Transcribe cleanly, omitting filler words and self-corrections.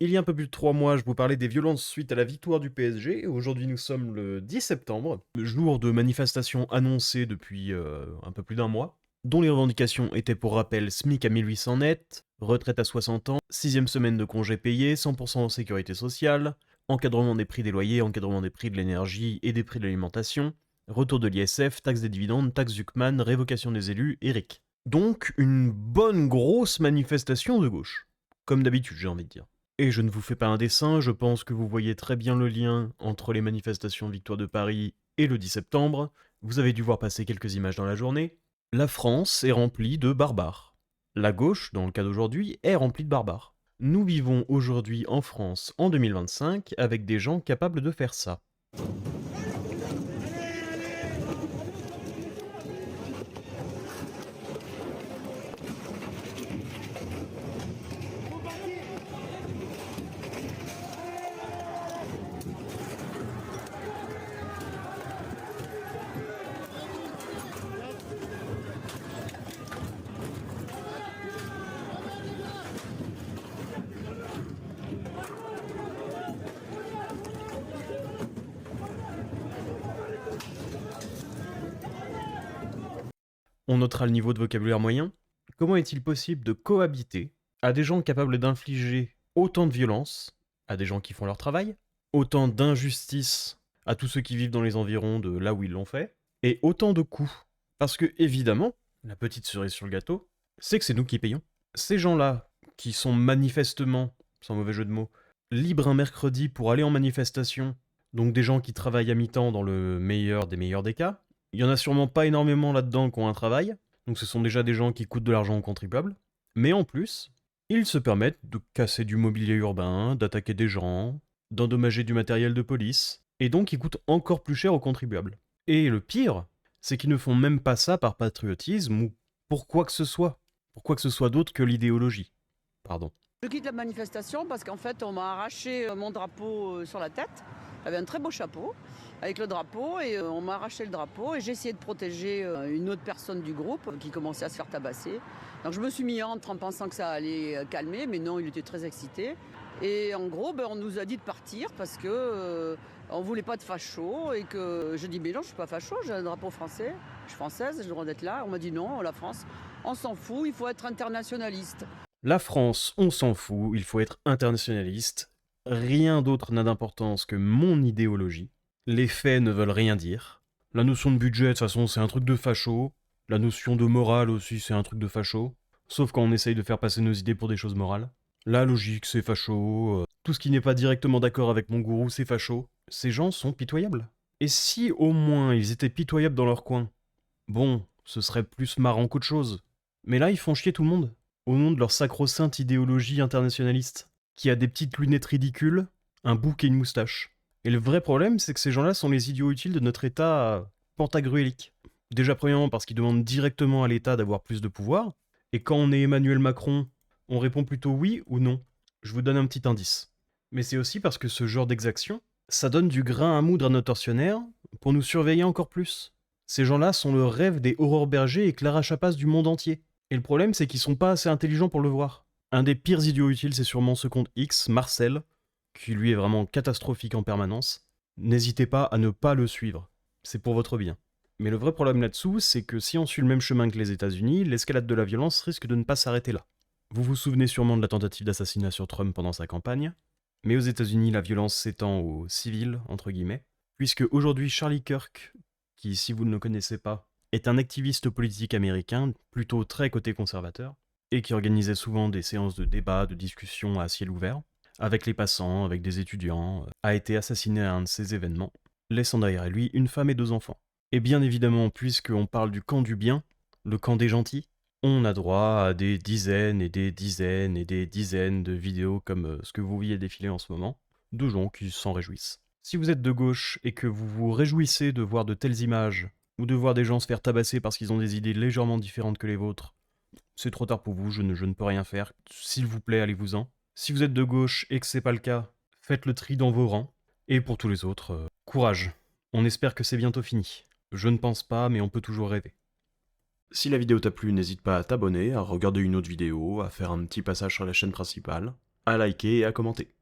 Il y a un peu plus de 3 mois, je vous parlais des violences suite à la victoire du PSG. Aujourd'hui, nous sommes le 10 septembre, jour de manifestations annoncées depuis un peu plus d'un mois, dont les revendications étaient pour rappel SMIC à 1800 net, retraite à 60 ans, 6e semaine de congés payés, 100% en sécurité sociale, encadrement des prix des loyers, encadrement des prix de l'énergie et des prix de l'alimentation, retour de l'ISF, taxe des dividendes, taxe Zuckman, révocation des élus, Eric. Donc, une bonne grosse manifestation de gauche. Comme d'habitude, j'ai envie de dire. Et je ne vous fais pas un dessin, je pense que vous voyez très bien le lien entre les manifestations Victoire de Paris et le 10 septembre. Vous avez dû voir passer quelques images dans la journée. La France est remplie de barbares. La gauche, dans le cas d'aujourd'hui, est remplie de barbares. Nous vivons aujourd'hui en France en 2025 avec des gens capables de faire ça. On notera le niveau de vocabulaire moyen. Comment est-il possible de cohabiter à des gens capables d'infliger autant de violence à des gens qui font leur travail, autant d'injustice à tous ceux qui vivent dans les environs de là où ils l'ont fait, et autant de coups? Parce que, évidemment, la petite cerise sur le gâteau, c'est que c'est nous qui payons. Ces gens-là, qui sont manifestement, sans mauvais jeu de mots, libres un mercredi pour aller en manifestation, donc des gens qui travaillent à mi-temps dans le meilleur des cas, il y en a sûrement pas énormément là-dedans qui ont un travail, donc ce sont déjà des gens qui coûtent de l'argent aux contribuables, mais en plus, ils se permettent de casser du mobilier urbain, d'attaquer des gens, d'endommager du matériel de police, et donc ils coûtent encore plus cher aux contribuables. Et le pire, c'est qu'ils ne font même pas ça par patriotisme ou pour quoi que ce soit. Pour quoi que ce soit d'autre que l'idéologie. Pardon. Je quitte la manifestation parce qu'en fait, on m'a arraché mon drapeau sur la tête. J'avais un très beau chapeau avec le drapeau et on m'a arraché le drapeau et j'ai essayé de protéger une autre personne du groupe qui commençait à se faire tabasser. Donc je me suis mis entre en pensant que ça allait calmer, mais non, il était très excité. Et en gros, on nous a dit de partir parce que on voulait pas de facho et que je dis mais non, je suis pas facho, j'ai un drapeau français, je suis française, j'ai le droit d'être là. On m'a dit non, la France, on s'en fout, il faut être internationaliste. La France, on s'en fout, il faut être internationaliste. Rien d'autre n'a d'importance que mon idéologie. Les faits ne veulent rien dire. La notion de budget, de toute façon, c'est un truc de facho. La notion de morale aussi, c'est un truc de facho. Sauf quand on essaye de faire passer nos idées pour des choses morales. La logique, c'est facho. Tout ce qui n'est pas directement d'accord avec mon gourou, c'est facho. Ces gens sont pitoyables. Et si au moins ils étaient pitoyables dans leur coin, bon, ce serait plus marrant qu'autre chose. Mais là, ils font chier tout le monde au nom de leur sacro-sainte idéologie internationaliste, qui a des petites lunettes ridicules, un bouc et une moustache. Et le vrai problème, c'est que ces gens-là sont les idiots utiles de notre État pantagruélique. Déjà, premièrement, parce qu'ils demandent directement à l'État d'avoir plus de pouvoir, et quand on est Emmanuel Macron, on répond plutôt oui ou non. Je vous donne un petit indice. Mais c'est aussi parce que ce genre d'exaction, ça donne du grain à moudre à nos tortionnaires pour nous surveiller encore plus. Ces gens-là sont le rêve des Aurore Berger et Clara Chapas du monde entier. Et le problème, c'est qu'ils sont pas assez intelligents pour le voir. Un des pires idiots utiles, c'est sûrement ce compte X, Marcel, qui lui est vraiment catastrophique en permanence. N'hésitez pas à ne pas le suivre. C'est pour votre bien. Mais le vrai problème là-dessous, c'est que si on suit le même chemin que les États-Unis, l'escalade de la violence risque de ne pas s'arrêter là. Vous vous souvenez sûrement de la tentative d'assassinat sur Trump pendant sa campagne, mais aux États-Unis, la violence s'étend aux civils, entre guillemets, puisque aujourd'hui Charlie Kirk, qui, si vous ne le connaissez pas, est un activiste politique américain, plutôt très côté conservateur, et qui organisait souvent des séances de débat, de discussion à ciel ouvert, avec les passants, avec des étudiants, a été assassiné à un de ces événements, laissant derrière lui une femme et 2 enfants. Et bien évidemment, puisqu'on parle du camp du bien, le camp des gentils, on a droit à des dizaines et des dizaines et des dizaines de vidéos comme ce que vous voyez défiler en ce moment, de gens qui s'en réjouissent. Si vous êtes de gauche et que vous vous réjouissez de voir de telles images, ou de voir des gens se faire tabasser parce qu'ils ont des idées légèrement différentes que les vôtres, c'est trop tard pour vous, je ne peux rien faire. S'il vous plaît, allez-vous-en. Si vous êtes de gauche et que c'est pas le cas, faites le tri dans vos rangs. Et pour tous les autres, courage. On espère que c'est bientôt fini. Je ne pense pas, mais on peut toujours rêver. Si la vidéo t'a plu, n'hésite pas à t'abonner, à regarder une autre vidéo, à faire un petit passage sur la chaîne principale. à liker et à commenter.